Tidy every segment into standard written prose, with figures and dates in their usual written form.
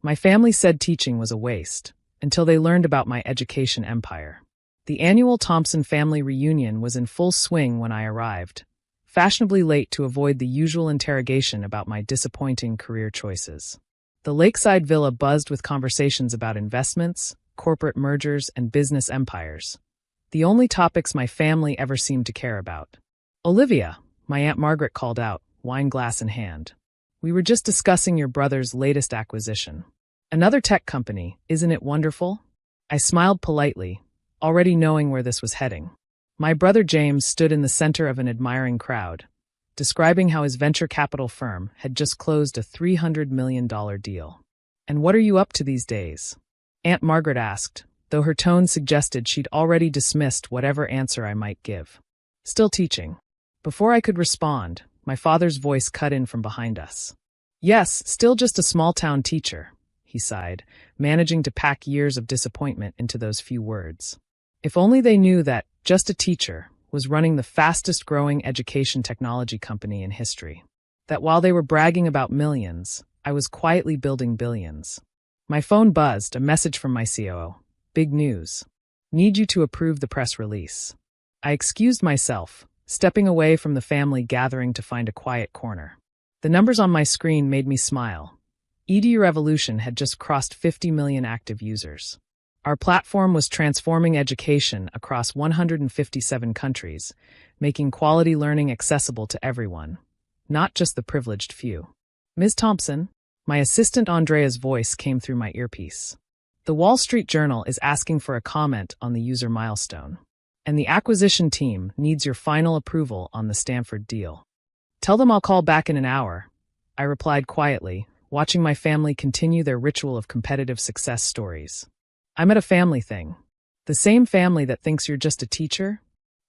My family said teaching was a waste, until they learned about my education empire. The annual Thompson family reunion was in full swing when I arrived, fashionably late to avoid the usual interrogation about my disappointing career choices. The lakeside villa buzzed with conversations about investments, corporate mergers, and business empires, the only topics my family ever seemed to care about. "Olivia," my Aunt Margaret called out, wine glass in hand. "We were just discussing your brother's latest acquisition. Another tech company, isn't it wonderful?" I smiled politely, already knowing where this was heading. My brother James stood in the center of an admiring crowd, describing how his venture capital firm had just closed a $300 million deal. "And what are you up to these days?" Aunt Margaret asked, though her tone suggested she'd already dismissed whatever answer I might give. "Still teaching." Before I could respond, my father's voice cut in from behind us. "Yes, still just a small-town teacher," he sighed, managing to pack years of disappointment into those few words. If only they knew that just a teacher was running the fastest-growing education technology company in history. That while they were bragging about millions, I was quietly building billions. My phone buzzed, a message from my COO. "Big news. Need you to approve the press release." I excused myself, stepping away from the family gathering to find a quiet corner. The numbers on my screen made me smile. EDU Revolution had just crossed 50 million active users. Our platform was transforming education across 157 countries, making quality learning accessible to everyone, not just the privileged few. "Ms. Thompson," my assistant Andrea's voice came through my earpiece. "The Wall Street Journal is asking for a comment on the user milestone, and the acquisition team needs your final approval on the Stanford deal." "Tell them I'll call back in an hour," I replied quietly, watching my family continue their ritual of competitive success stories. "I'm at a family thing." "The same family that thinks you're just a teacher?"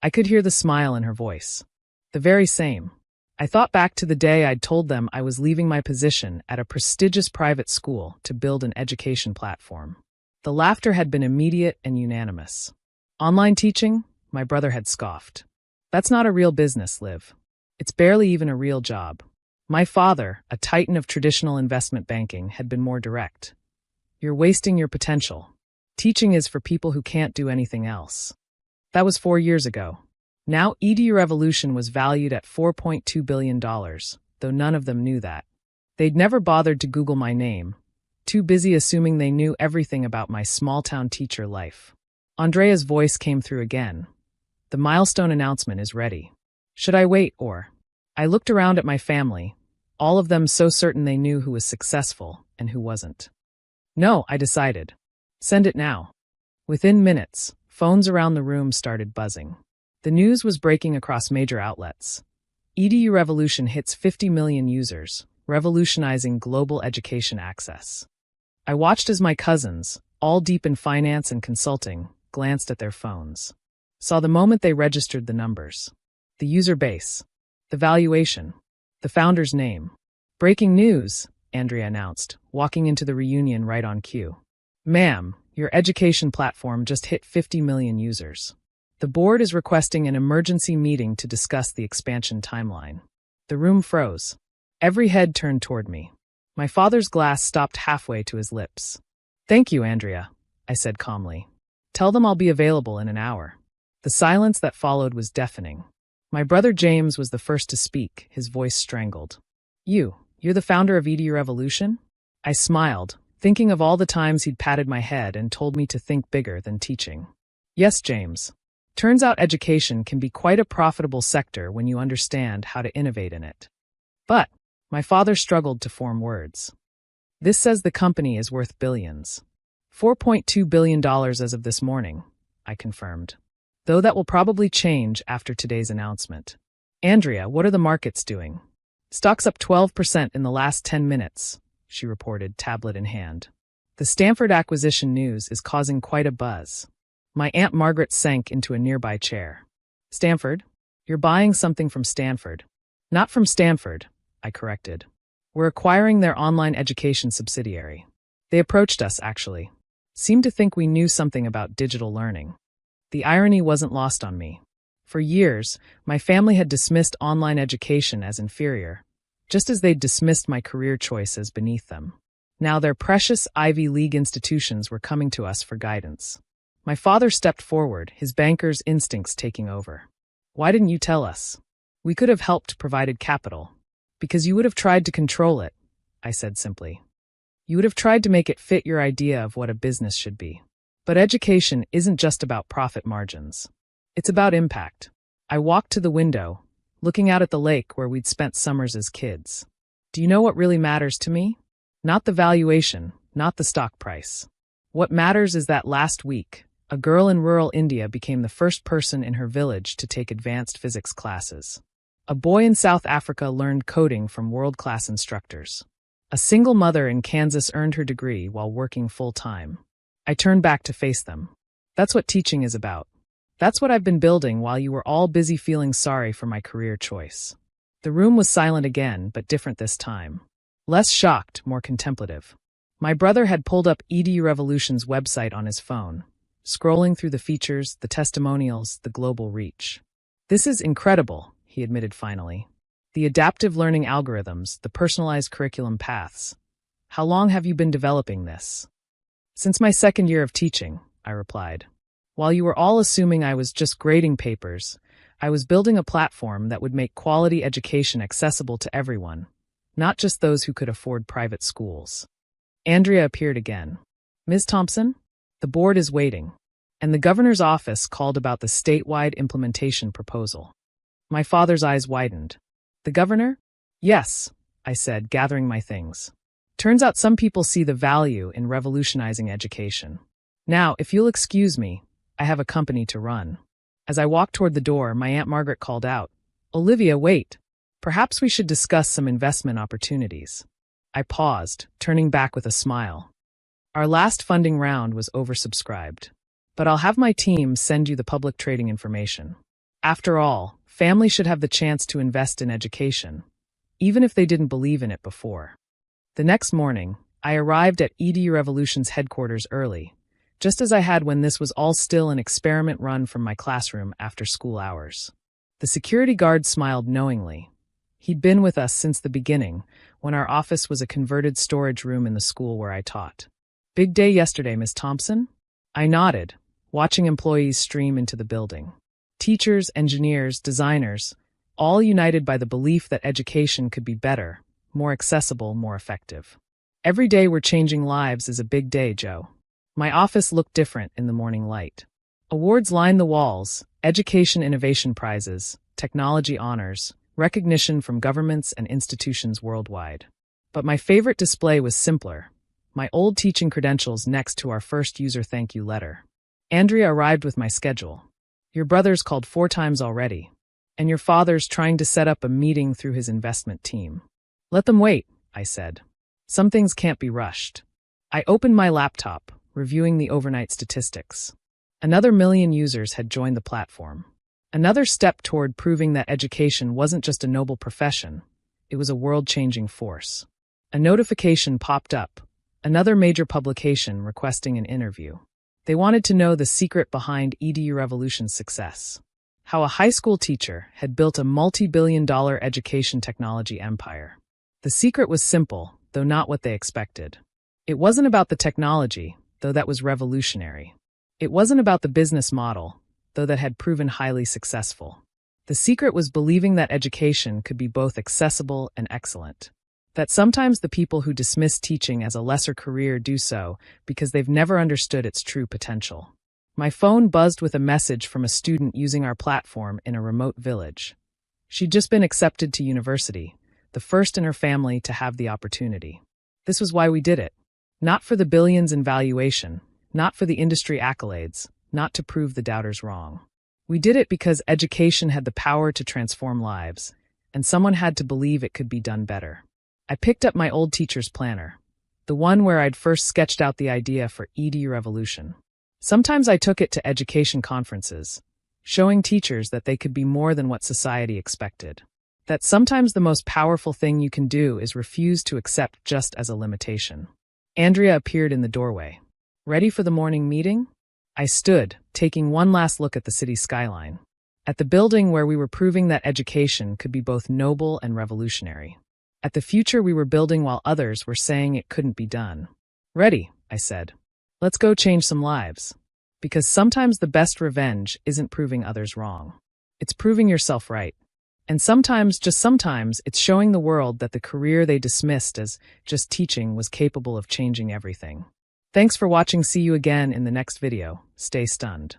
I could hear the smile in her voice. "The very same." I thought back to the day I'd told them I was leaving my position at a prestigious private school to build an education platform. The laughter had been immediate and unanimous. "Online teaching?" My brother had scoffed. "That's not a real business, Liv. It's barely even a real job." My father, a titan of traditional investment banking, had been more direct. "You're wasting your potential. Teaching is for people who can't do anything else." That was 4 years ago. Now EDU Revolution was valued at $4.2 billion, though none of them knew that. They'd never bothered to Google my name, too busy assuming they knew everything about my small-town teacher life. Andrea's voice came through again. "The milestone announcement is ready. Should I wait or?" I looked around at my family, all of them so certain they knew who was successful and who wasn't. "No," I decided. "Send it now." Within minutes, phones around the room started buzzing. The news was breaking across major outlets. EDU Revolution hits 50 million users, revolutionizing global education access. I watched as my cousins, all deep in finance and consulting, glanced at their phones. Saw the moment they registered the numbers. The user base. The valuation. The founder's name. "Breaking news," Andrea announced, walking into the reunion right on cue. "Ma'am, your education platform just hit 50 million users. The board is requesting an emergency meeting to discuss the expansion timeline." The room froze. Every head turned toward me. My father's glass stopped halfway to his lips. "Thank you, Andrea," I said calmly. "Tell them I'll be available in an hour." The silence that followed was deafening. My brother James was the first to speak, his voice strangled. You're the founder of EDU Revolution?" I smiled, thinking of all the times he'd patted my head and told me to think bigger than teaching. "Yes, James. Turns out education can be quite a profitable sector when you understand how to innovate in it." "But," my father struggled to form words. "This says the company is worth billions." $4.2 billion as of this morning, I confirmed. Though that will probably change after today's announcement. "Andrea, what are the markets doing?" "Stock's up 12% in the last 10 minutes, she reported, tablet in hand. "The Stanford acquisition news is causing quite a buzz." My Aunt Margaret sank into a nearby chair. "Stanford? You're buying something from Stanford." "Not from Stanford," I corrected. "We're acquiring their online education subsidiary. They approached us, actually. Seemed to think we knew something about digital learning." The irony wasn't lost on me. For years, my family had dismissed online education as inferior, just as they'd dismissed my career choice as beneath them. Now their precious Ivy League institutions were coming to us for guidance. My father stepped forward, his banker's instincts taking over. Why didn't you tell us? We could have helped provided capital. Because you would have tried to control it, I said simply. You would have tried to make it fit your idea of what a business should be. But education isn't just about profit margins. It's about impact. I walked to the window, looking out at the lake where we'd spent summers as kids. Do you know what really matters to me? Not the valuation, not the stock price. What matters is that last week, a girl in rural India became the first person in her village to take advanced physics classes. A boy in South Africa learned coding from world-class instructors. A single mother in Kansas earned her degree while working full-time. I turned back to face them. That's what teaching is about. That's what I've been building while you were all busy feeling sorry for my career choice. The room was silent again, but different this time. Less shocked, more contemplative. My brother had pulled up EDU Revolution's website on his phone, scrolling through the features, the testimonials, the global reach. This is incredible, he admitted finally. The adaptive learning algorithms, the personalized curriculum paths. How long have you been developing this? Since my second year of teaching, I replied. While you were all assuming I was just grading papers, I was building a platform that would make quality education accessible to everyone, not just those who could afford private schools. Andrea appeared again. Ms. Thompson, the board is waiting, and the governor's office called about the statewide implementation proposal. My father's eyes widened. The governor? Yes, I said, gathering my things. Turns out some people see the value in revolutionizing education. Now, if you'll excuse me, I have a company to run. As I walked toward the door, my Aunt Margaret called out, Olivia, wait. Perhaps we should discuss some investment opportunities. I paused, turning back with a smile. Our last funding round was oversubscribed. But I'll have my team send you the public trading information. After all, families should have the chance to invest in education, even if they didn't believe in it before. The next morning, I arrived at EDU Revolution's headquarters early, just as I had when this was all still an experiment run from my classroom after school hours. The security guard smiled knowingly. He'd been with us since the beginning, when our office was a converted storage room in the school where I taught. Big day yesterday, Miss Thompson? I nodded, watching employees stream into the building. Teachers, engineers, designers, all united by the belief that education could be better, more accessible, more effective. Every day we're changing lives is a big day, Joe. My office looked different in the morning light. Awards lined the walls, education innovation prizes, technology honors, recognition from governments and institutions worldwide. But my favorite display was simpler. My old teaching credentials next to our first user thank you letter. Andrea arrived with my schedule. Your brother's called 4 times already, and your father's trying to set up a meeting through his investment team. Let them wait, I said. Some things can't be rushed. I opened my laptop, reviewing the overnight statistics. Another 1 million users had joined the platform. Another step toward proving that education wasn't just a noble profession, it was a world-changing force. A notification popped up, another major publication requesting an interview. They wanted to know the secret behind EDU Revolution's success. How a high school teacher had built a multi-billion-dollar education technology empire. The secret was simple, though not what they expected. It wasn't about the technology, though that was revolutionary. It wasn't about the business model, though that had proven highly successful. The secret was believing that education could be both accessible and excellent. That sometimes the people who dismiss teaching as a lesser career do so because they've never understood its true potential. My phone buzzed with a message from a student using our platform in a remote village. She'd just been accepted to university, the first in her family to have the opportunity. This was why we did it. Not for the billions in valuation, not for the industry accolades, not to prove the doubters wrong. We did it because education had the power to transform lives, and someone had to believe it could be done better. I picked up my old teacher's planner, the one where I'd first sketched out the idea for EDU Revolution. Sometimes I took it to education conferences, showing teachers that they could be more than what society expected. That sometimes the most powerful thing you can do is refuse to accept just as a limitation. Andrea appeared in the doorway. Ready for the morning meeting? I stood, taking one last look at the city skyline. At the building where we were proving that education could be both noble and revolutionary. at the future we were building while others were saying it couldn't be done. Ready, I said. Let's go change some lives. Because sometimes the best revenge isn't proving others wrong. It's proving yourself right. And sometimes, just sometimes, it's showing the world that the career they dismissed as just teaching was capable of changing everything. Thanks for watching. See you again in the next video. Stay stunned.